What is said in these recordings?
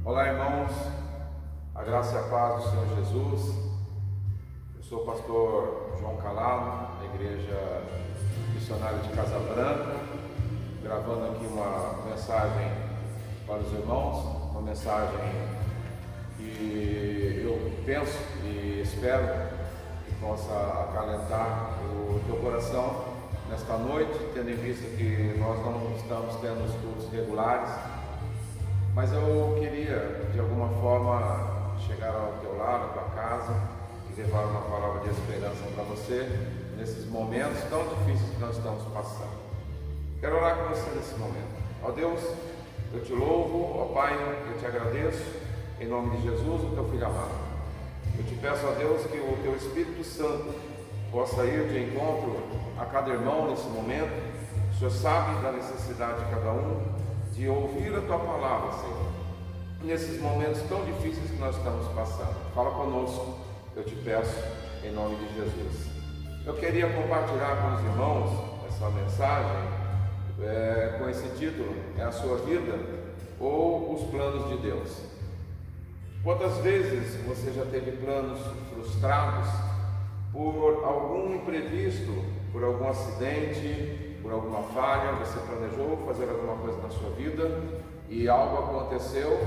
Olá, irmãos, a graça e a paz do Senhor Jesus. Eu sou o pastor João Calado, da Igreja Missionária de Casa Branca, gravando aqui uma mensagem para os irmãos, uma mensagem que eu penso e espero que possa acalentar o teu coração nesta noite, tendo em vista que nós não estamos tendo os cultos regulares. Mas eu queria, de alguma forma, chegar ao teu lado, à tua casa, e levar uma palavra de esperança para você, nesses momentos tão difíceis que nós estamos passando. Quero orar com você nesse momento. Ó Deus, eu te louvo, ó Pai, eu te agradeço, em nome de Jesus, o teu Filho amado. Eu te peço, ó Deus, que o teu Espírito Santo possa ir de encontro a cada irmão nesse momento. O Senhor sabe da necessidade de cada um, de ouvir a tua palavra, Senhor, nesses momentos tão difíceis que nós estamos passando. Fala conosco, eu te peço, em nome de Jesus. Eu queria compartilhar com os irmãos essa mensagem com esse título: é a sua vida ou os planos de Deus? Quantas vezes você já teve planos frustrados por algum imprevisto, por algum acidente, por alguma falha? Você planejou fazer alguma coisa na sua vida e algo aconteceu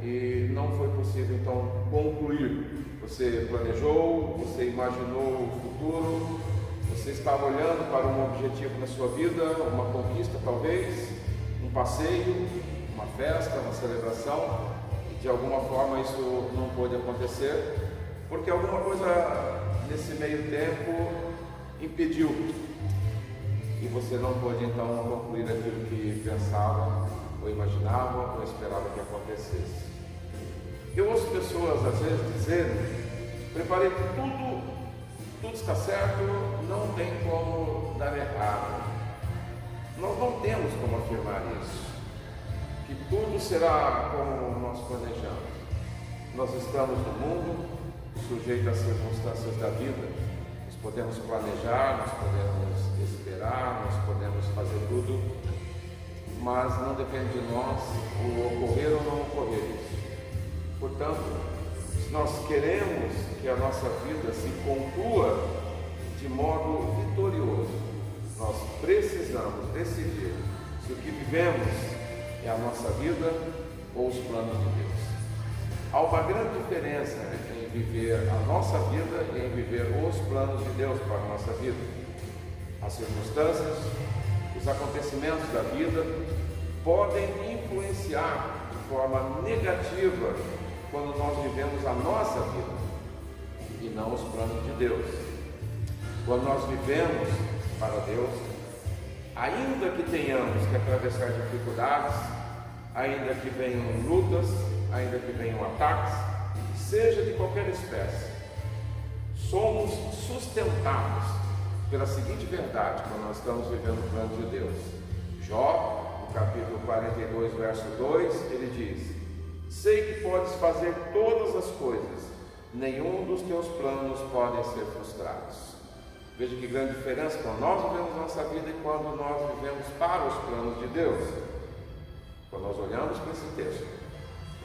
e não foi possível então concluir. Você planejou, você imaginou o futuro, você estava olhando para um objetivo na sua vida, uma conquista talvez, um passeio, uma festa, uma celebração, e de alguma forma isso não pôde acontecer porque alguma coisa nesse meio tempo impediu. E você não pôde então concluir aquilo que pensava, ou imaginava, ou esperava que acontecesse. Eu ouço pessoas às vezes dizerem: preparei tudo está certo, não tem como dar errado. Nós não temos como afirmar isso, que tudo será como nós planejamos. Nós estamos no mundo, sujeitos às circunstâncias da vida. Nós podemos planejar, nós podemos esperar, nós podemos fazer tudo, mas não depende de nós o ocorrer ou não ocorrer isso. Portanto, se nós queremos que a nossa vida se conclua de modo vitorioso, nós precisamos decidir se o que vivemos é a nossa vida ou os planos de Deus. Há uma grande diferença em viver a nossa vida e em viver os planos de Deus para a nossa vida. As circunstâncias, os acontecimentos da vida podem influenciar de forma negativa quando nós vivemos a nossa vida e não os planos de Deus. Quando nós vivemos para Deus, ainda que tenhamos que atravessar dificuldades, ainda que venham lutas, ainda que venham ataques, seja de qualquer espécie, somos sustentados pela seguinte verdade quando nós estamos vivendo o plano de Deus. Jó, no capítulo 42, verso 2, ele diz: sei que podes fazer todas as coisas, nenhum dos teus planos podem ser frustrados. Veja que grande diferença quando nós vivemos nossa vida e quando nós vivemos para os planos de Deus. Quando nós olhamos para esse texto,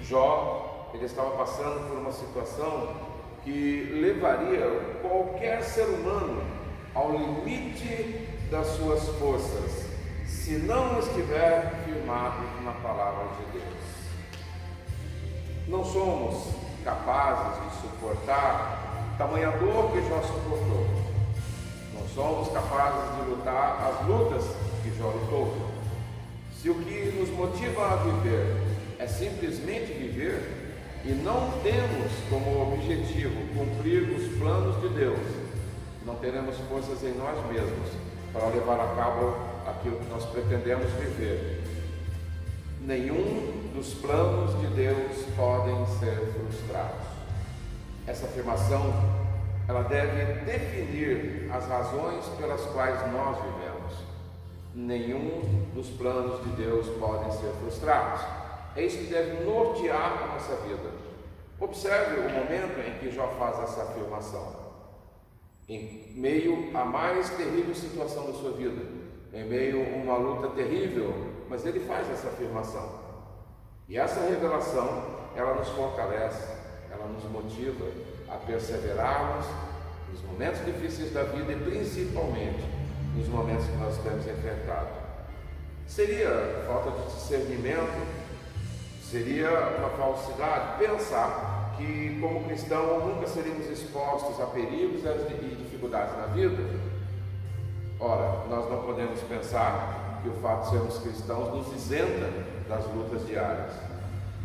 Jó, ele estava passando por uma situação que levaria qualquer ser humano ao limite das suas forças, se não estiver firmado na palavra de Deus. Não somos capazes de suportar tamanha dor que Jó suportou. Não somos capazes de lutar as lutas que Jó lutou. Se o que nos motiva a viver é simplesmente viver e não temos como objetivo cumprir os planos de Deus, não teremos forças em nós mesmos para levar a cabo aquilo que nós pretendemos viver. Nenhum dos planos de Deus podem ser frustrados. Essa afirmação, ela deve definir as razões pelas quais nós vivemos. Nenhum dos planos de Deus podem ser frustrados. É isso que deve nortear a nossa vida. Observe o momento em que Jó faz essa afirmação. Em meio à mais terrível situação da sua vida, em meio a uma luta terrível, mas ele faz essa afirmação. E essa revelação ela nos fortalece, ela nos motiva a perseverarmos nos momentos difíceis da vida e principalmente nos momentos que nós temos enfrentado. Seria falta de discernimento, seria uma falsidade pensar que como cristão nunca seríamos expostos a perigos e dificuldades na vida. Ora, nós não podemos pensar que o fato de sermos cristãos nos isenta das lutas diárias.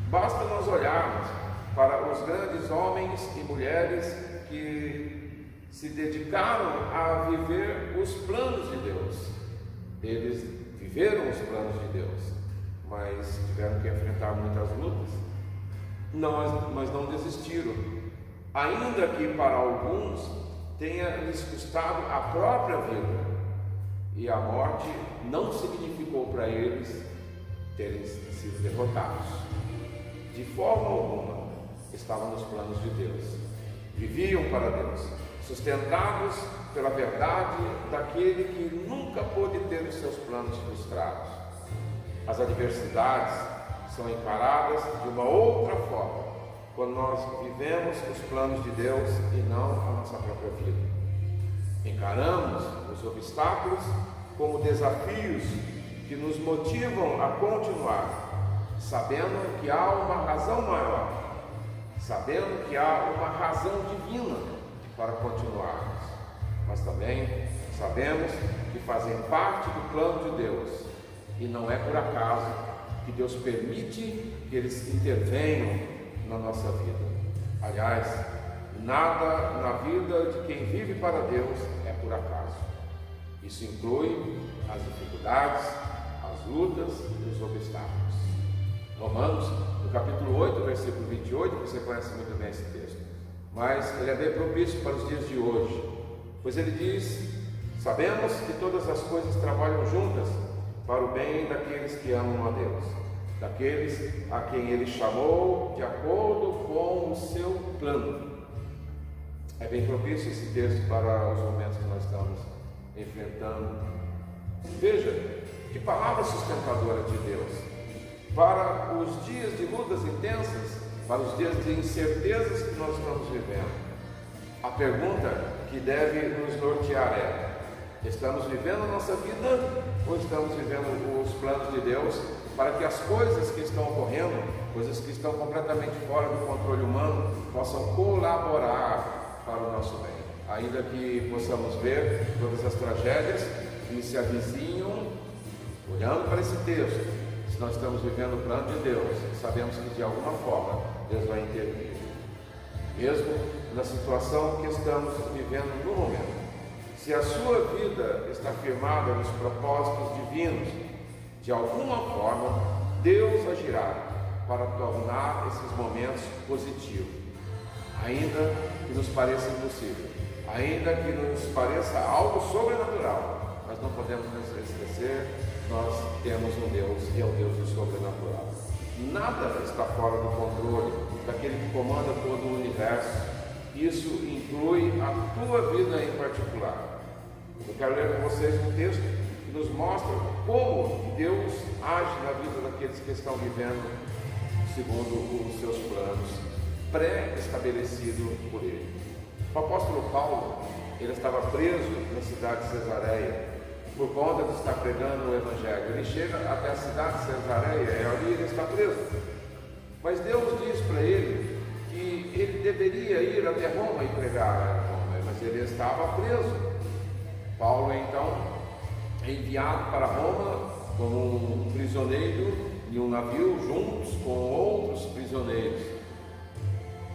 Basta nós olharmos para os grandes homens e mulheres que se dedicaram a viver os planos de Deus. Eles viveram os planos de Deus, mas tiveram que enfrentar muitas lutas. Mas não desistiram, ainda que para alguns tenha lhes custado a própria vida, e a morte não significou para eles terem sido derrotados. De forma alguma estavam nos planos de Deus, viviam para Deus, sustentados pela verdade daquele que nunca pôde ter os seus planos frustrados. As adversidades são encaradas de uma outra forma quando nós vivemos os planos de Deus e não a nossa própria vida. Encaramos os obstáculos como desafios que nos motivam a continuar, sabendo que há uma razão maior, sabendo que há uma razão divina para continuarmos, mas também sabemos que fazem parte do plano de Deus e não é por acaso que Deus permite que eles intervenham na nossa vida. Aliás, nada na vida de quem vive para Deus é por acaso. Isso inclui as dificuldades, as lutas e os obstáculos. Romanos, no capítulo 8, versículo 28, você conhece muito bem esse texto, mas ele é bem propício para os dias de hoje, pois ele diz: sabemos que todas as coisas trabalham juntas para o bem daqueles que amam a Deus, daqueles a quem ele chamou de acordo com o seu plano. É bem propício esse texto para os momentos que nós estamos enfrentando. Veja que palavra sustentadora de Deus para os dias de lutas intensas, para os dias de incertezas que nós estamos vivendo. A pergunta que deve nos nortear é: estamos vivendo a nossa vida ou estamos vivendo os planos de Deus para que as coisas que estão ocorrendo, coisas que estão completamente fora do controle humano, possam colaborar para o nosso bem? Ainda que possamos ver todas as tragédias que se avizinham, olhando para esse texto, se nós estamos vivendo o plano de Deus, sabemos que de alguma forma Deus vai intervir, mesmo na situação que estamos vivendo no momento. Se a sua vida está firmada nos propósitos divinos, de alguma forma Deus agirá para tornar esses momentos positivos, ainda que nos pareça impossível, ainda que nos pareça algo sobrenatural. Mas não podemos nos esquecer, nós temos um Deus e é o Deus do sobrenatural. Nada está fora do controle daquele que comanda todo o universo. Isso inclui a tua vida em particular. Eu quero ler com vocês um texto que nos mostra como Deus age na vida daqueles que estão vivendo segundo os seus planos pré-estabelecidos por Ele. O apóstolo Paulo, ele estava preso na cidade de Cesareia por conta de estar pregando o Evangelho. Ele chega até a cidade de Cesareia e ali ele está preso. Mas Deus diz para ele que ele deveria ir até Roma e pregar a Roma, mas ele estava preso. Paulo então é enviado para Roma como um prisioneiro em um navio juntos com outros prisioneiros.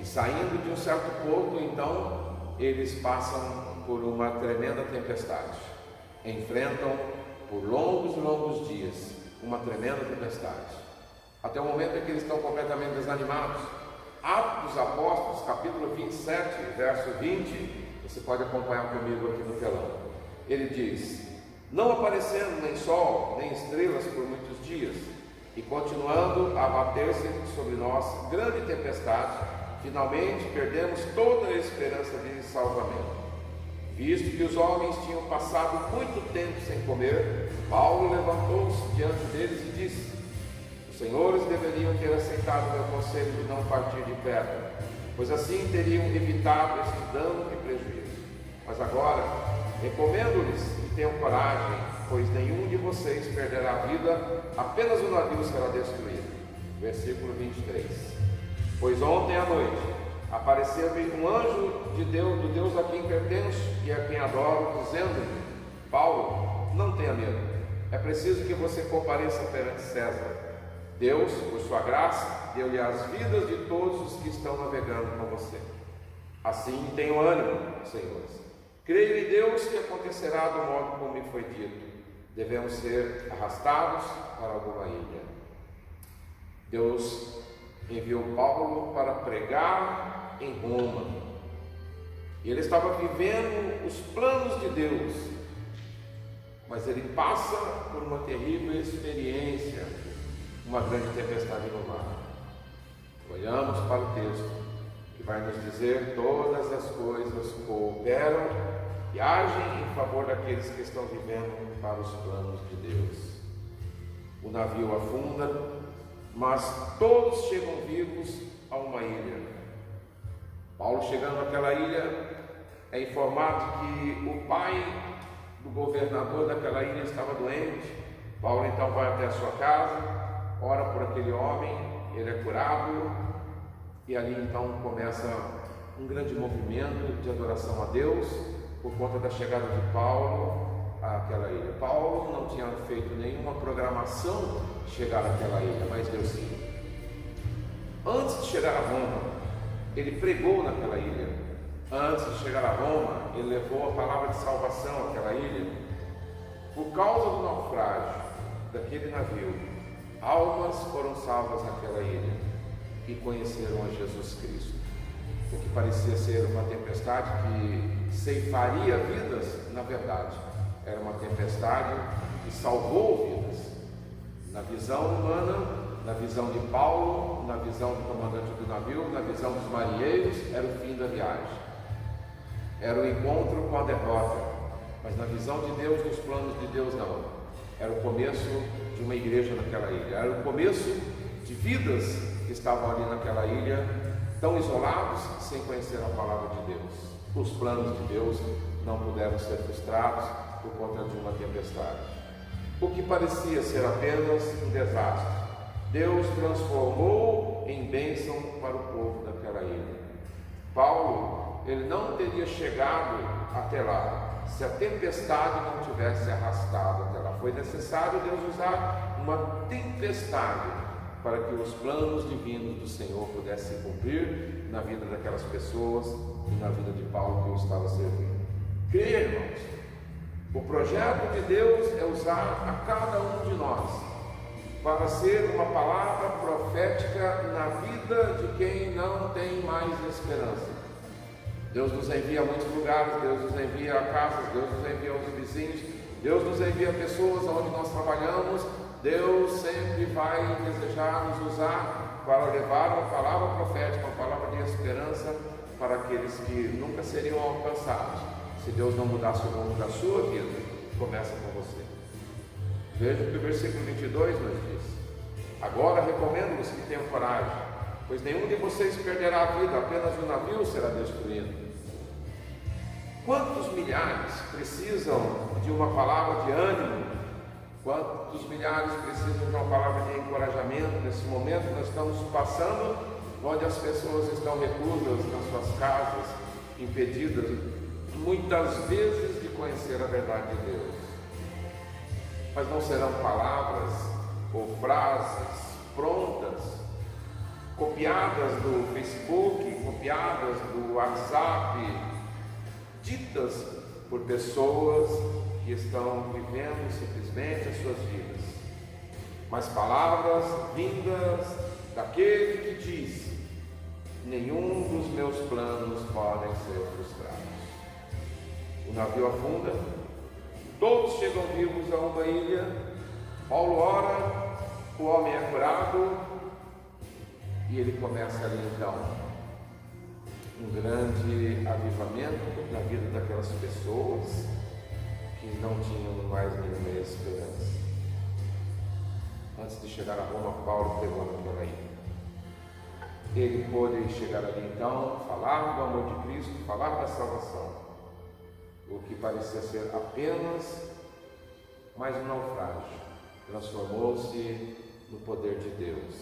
E saindo de um certo porto, então, eles passam por uma tremenda tempestade. Enfrentam por longos e longos dias uma tremenda tempestade, até o momento em que eles estão completamente desanimados. Atos dos Apóstolos, capítulo 27, verso 20, você pode acompanhar comigo aqui no telão. Ele diz: não aparecendo nem sol, nem estrelas por muitos dias, e continuando a abater-se sobre nós grande tempestade, finalmente perdemos toda a esperança de salvamento. Visto que os homens tinham passado muito tempo sem comer, Paulo levantou-se diante deles e disse: os senhores deveriam ter aceitado meu conselho de não partir de pedra, pois assim teriam evitado este dano e prejuízo. Mas agora, recomendo-lhes que tenham coragem, pois nenhum de vocês perderá a vida, apenas o navio será destruído. Versículo 23. Pois ontem à noite apareceu-me um anjo de Deus, do Deus a quem pertenço e a quem adoro, dizendo-me: Paulo, não tenha medo, é preciso que você compareça perante César. Deus, por sua graça, deu-lhe as vidas de todos os que estão navegando com você. Assim tenho ânimo, senhores. Creio em Deus que acontecerá do modo como me foi dito. Devemos ser arrastados para alguma ilha. Deus enviou Paulo para pregar em Roma. E ele estava vivendo os planos de Deus, mas ele passa por uma terrível experiência, uma grande tempestade no mar. Olhamos para o texto que vai nos dizer: todas as coisas cooperam e agem em favor daqueles que estão vivendo para os planos de Deus. O navio afunda, mas todos chegam vivos a uma ilha. Paulo, chegando àquela ilha, é informado que o pai do governador daquela ilha estava doente. Paulo então vai até a sua casa, ora por aquele homem, ele é curado, e ali então começa um grande movimento de adoração a Deus por conta da chegada de Paulo àquela ilha. Paulo não tinha feito nenhuma programação de chegar àquela ilha, mas Deus sim. Antes de chegar a Roma, ele pregou naquela ilha. Antes de chegar a Roma, ele levou a palavra de salvação àquela ilha. Por causa do naufrágio daquele navio, almas foram salvas naquela ilha e conheceram a Jesus Cristo. O que parecia ser uma tempestade que ceifaria vidas, na verdade, era uma tempestade que salvou vidas. Na visão humana, na visão de Paulo, na visão do comandante do navio, na visão dos marinheiros, era o fim da viagem. Era o encontro com a derrota. Mas na visão de Deus, nos planos de Deus, não. Era o começo de uma igreja naquela ilha. Era o começo de vidas que estavam ali naquela ilha, tão isolados, sem conhecer a palavra de Deus. Os planos de Deus não puderam ser frustrados por conta de uma tempestade. O que parecia ser apenas um desastre, Deus transformou em bênção para o povo daquela ilha. Paulo, ele não teria chegado até lá se a tempestade não tivesse arrastado até lá. Foi necessário Deus usar uma tempestade para que os planos divinos do Senhor pudessem se cumprir na vida daquelas pessoas e na vida de Paulo que o estava servindo. Creia, irmãos, o projeto de Deus é usar a cada um de nós para ser uma palavra profética na vida de quem não tem mais esperança. Deus nos envia a muitos lugares, Deus nos envia a casas, Deus nos envia aos vizinhos, Deus nos envia a pessoas onde nós trabalhamos. Deus sempre vai desejar nos usar para levar uma palavra profética, uma palavra de esperança para aqueles que nunca seriam alcançados se Deus não mudasse o rumo da sua vida. Começa com você. Veja que o versículo 22 nos diz: agora recomendo-vos que tenham coragem, pois nenhum de vocês perderá a vida, apenas o navio será destruído. Quantos milhares precisam de uma palavra de ânimo? Quantos milhares precisam de uma palavra de encorajamento nesse momento nós estamos passando, onde as pessoas estão reclusas nas suas casas, impedidas muitas vezes de conhecer a verdade de Deus. Mas não serão palavras ou frases prontas, copiadas do Facebook, copiadas do WhatsApp, ditas por pessoas que estão vivendo simplesmente as suas vidas, mas palavras vindas daquele que diz: nenhum dos meus planos podem ser frustrados. O navio afunda, todos chegam vivos a uma ilha. Paulo ora, o homem é curado e ele começa ali então um grande avivamento na vida daquelas pessoas que não tinham mais nenhuma esperança. Antes de chegar a Roma, Paulo pregou naquela ilha. Ele pôde chegar ali então, falar do amor de Cristo, falar da salvação. O que parecia ser apenas mais um naufrágio, transformou-se no poder de Deus.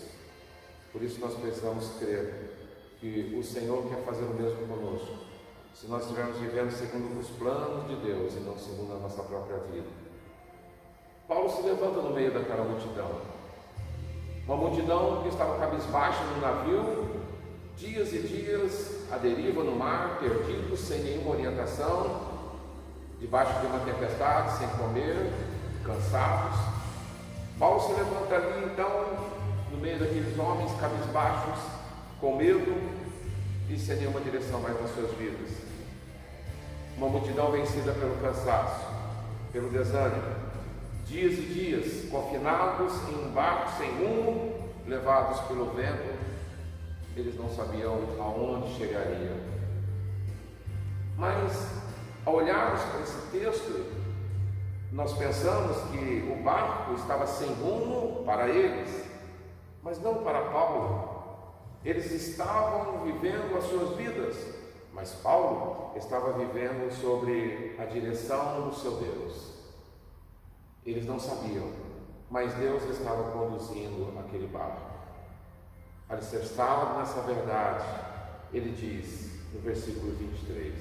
Por isso nós precisamos crer que o Senhor quer fazer o mesmo conosco, se nós estivermos vivendo segundo os planos de Deus e não segundo a nossa própria vida. Paulo se levanta no meio daquela multidão, uma multidão que estava cabisbaixa no navio, dias e dias à deriva no mar, perdidos, sem nenhuma orientação, debaixo de uma tempestade, sem comer, cansados. Paulo se levanta ali então, no meio daqueles homens cabisbaixos, com medo e sem nenhuma direção mais nas suas vidas. Uma multidão vencida pelo cansaço, pelo desânimo, dias e dias confinados em um barco sem rumo, levados pelo vento. Eles não sabiam aonde chegariam. Mas ao olharmos para esse texto, nós pensamos que o barco estava sem rumo para eles, mas não para Paulo. Eles estavam vivendo as suas vidas, mas Paulo estava vivendo sobre a direção do seu Deus. Eles não sabiam, mas Deus estava conduzindo aquele barco. Alicerçado nessa verdade, ele diz no versículo 23: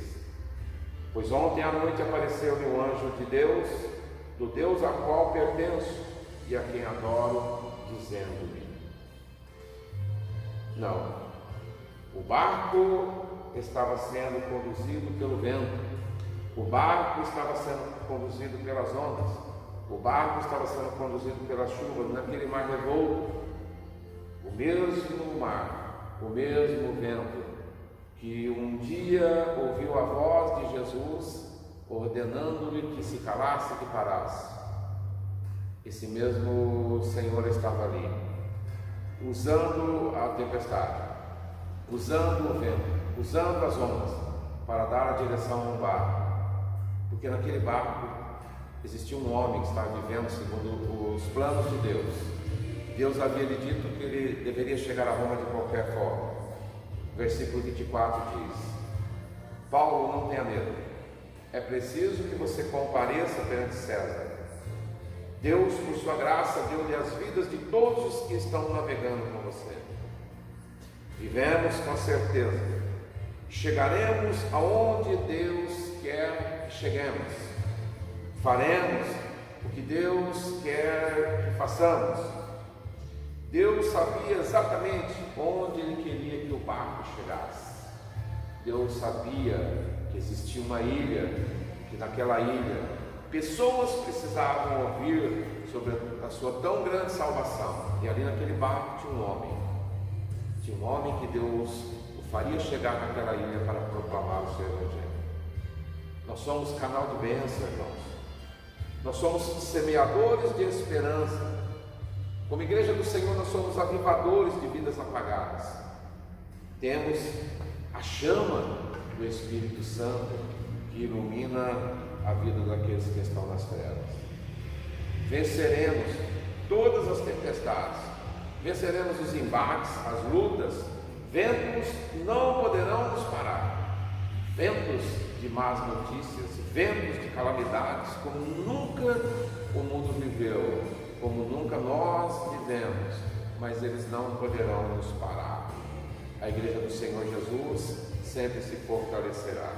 pois ontem à noite apareceu-me um anjo de Deus, do Deus a qual pertenço e a quem adoro, dizendo-me. Não, o barco estava sendo conduzido pelo vento, o barco estava sendo conduzido pelas ondas, o barco estava sendo conduzido pelas chuvas, naquele mar revolto. O mesmo mar, o mesmo vento, que um dia ouviu a voz de Jesus, ordenando-lhe que se calasse e que parasse. Esse mesmo Senhor estava ali, usando a tempestade, usando o vento, usando as ondas, para dar a direção a um barco. Porque naquele barco existia um homem que estava vivendo segundo os planos de Deus. Deus havia lhe dito que ele deveria chegar a Roma de qualquer forma. Versículo 24 diz: Paulo, não tenha medo, é preciso que você compareça perante César. Deus, por sua graça, deu-lhe as vidas de todos os que estão navegando com você. Vivemos com certeza, chegaremos aonde Deus quer que cheguemos, faremos o que Deus quer que façamos. Deus sabia exatamente onde Ele queria que o barco chegasse. Deus sabia que existia uma ilha, que naquela ilha pessoas precisavam ouvir sobre a sua tão grande salvação. E ali naquele barco tinha um homem que Deus o faria chegar naquela ilha para proclamar o seu Evangelho. Nós somos canal de bênção, irmãos. Nós somos semeadores de esperança. Como igreja do Senhor, nós somos avivadores de vidas apagadas. Temos a chama do Espírito Santo que ilumina a vida daqueles que estão nas trevas. Venceremos todas as tempestades, venceremos os embates, as lutas. Ventos não poderão nos parar. Ventos de más notícias, ventos de calamidades, como nunca o mundo viveu, como nunca nós vivemos, mas eles não poderão nos parar. A igreja do Senhor Jesus sempre se fortalecerá,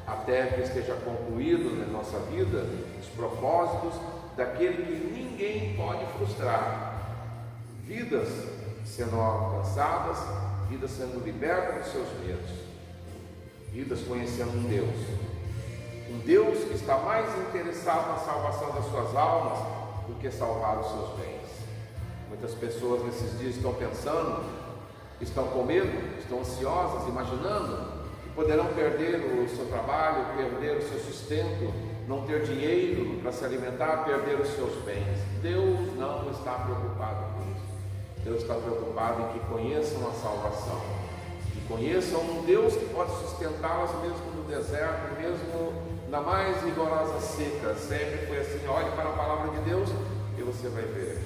até que esteja concluído na nossa vida os propósitos daquele que ninguém pode frustrar. Vidas sendo alcançadas, vidas sendo libertas dos seus medos, vidas conhecendo um Deus que está mais interessado na salvação das suas almas do que salvar os seus bens. Muitas pessoas nesses dias estão pensando, estão com medo, estão ansiosas, imaginando que poderão perder o seu trabalho, perder o seu sustento, não ter dinheiro para se alimentar, perder os seus bens. Deus não está preocupado com isso. Deus está preocupado em que conheçam a salvação, que conheçam um Deus que pode sustentá-las mesmo no deserto, mesmo na mais rigorosa seca. Sempre foi assim: olhe para a palavra de Deus e você vai ver.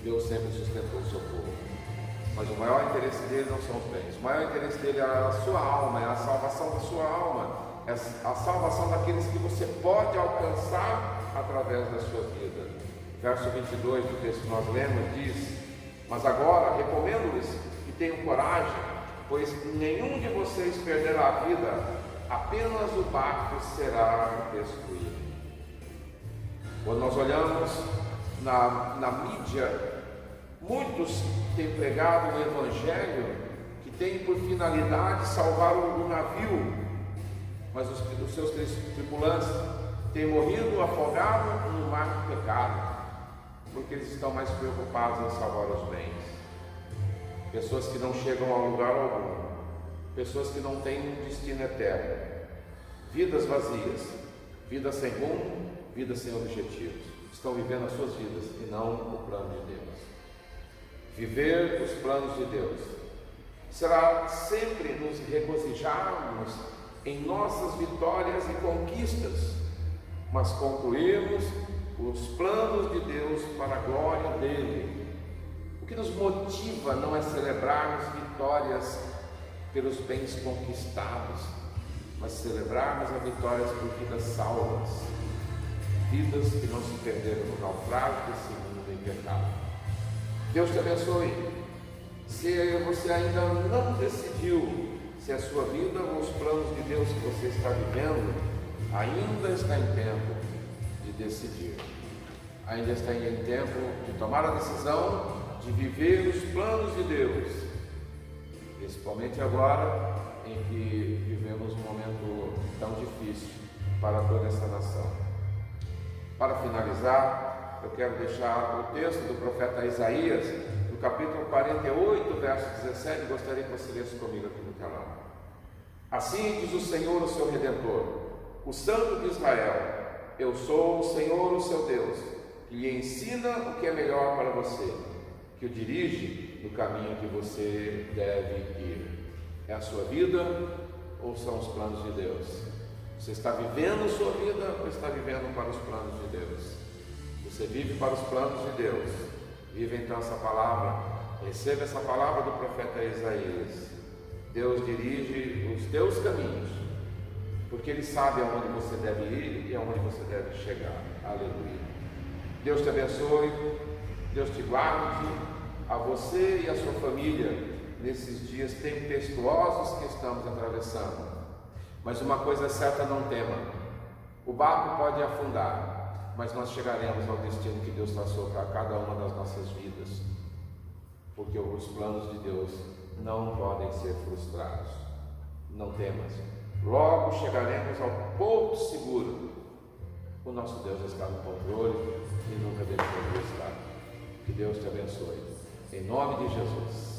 Deus sempre sustentou o seu povo. Mas o maior interesse dele não são os bens. O maior interesse dele é a sua alma, é a salvação da sua alma, é a salvação daqueles que você pode alcançar através da sua vida. Verso 22 do texto que nós lemos diz: mas agora recomendo-lhes que tenham coragem, pois nenhum de vocês perderá a vida, apenas o barco será destruído. Quando nós olhamos na mídia, muitos têm pregado o evangelho que tem por finalidade salvar o navio, mas os seus tripulantes têm morrido afogados no mar do pecado, porque eles estão mais preocupados em salvar os bens. Pessoas que não chegam a lugar algum, pessoas que não têm um destino eterno, vidas vazias, vidas sem rumo, vidas sem objetivos, estão vivendo as suas vidas e não o plano de Deus. Viver os planos de Deus será sempre nos regozijarmos em nossas vitórias e conquistas, mas concluirmos os planos de Deus para a glória dele. O que nos motiva não é celebrarmos vitórias pelos bens conquistados, mas celebrarmos as vitórias por vidas salvas, vidas que não se perderam no naufrágio desse mundo em pecado. Deus te abençoe. Se você ainda não decidiu se a sua vida ou os planos de Deus que você está vivendo, ainda está em tempo de decidir. Ainda está em tempo de tomar a decisão de viver os planos de Deus, principalmente agora em que vivemos um momento tão difícil para toda essa nação. Para finalizar, eu quero deixar o texto do profeta Isaías, no capítulo 48, verso 17, gostaria que você lesse comigo aqui no canal. Assim diz o Senhor, o seu Redentor, o Santo de Israel: eu sou o Senhor, o seu Deus, que lhe ensina o que é melhor para você, que o dirige no caminho que você deve ir. É a sua vida ou são os planos de Deus? Você está vivendo a sua vida ou está vivendo para os planos de Deus? Você vive para os planos de Deus. Vive então essa palavra, receba essa palavra do profeta Isaías. Deus dirige os teus caminhos, porque Ele sabe aonde você deve ir e aonde você deve chegar. Aleluia. Deus te abençoe, Deus te guarde, a você e a sua família, nesses dias tempestuosos que estamos atravessando. Mas uma coisa é certa, não tema: o barco pode afundar, mas nós chegaremos ao destino que Deus traçou para cada uma das nossas vidas, porque os planos de Deus não podem ser frustrados. Não temas, logo chegaremos ao porto seguro. O nosso Deus está no controle e nunca deixou de estar. Que Deus te abençoe, em nome de Jesus.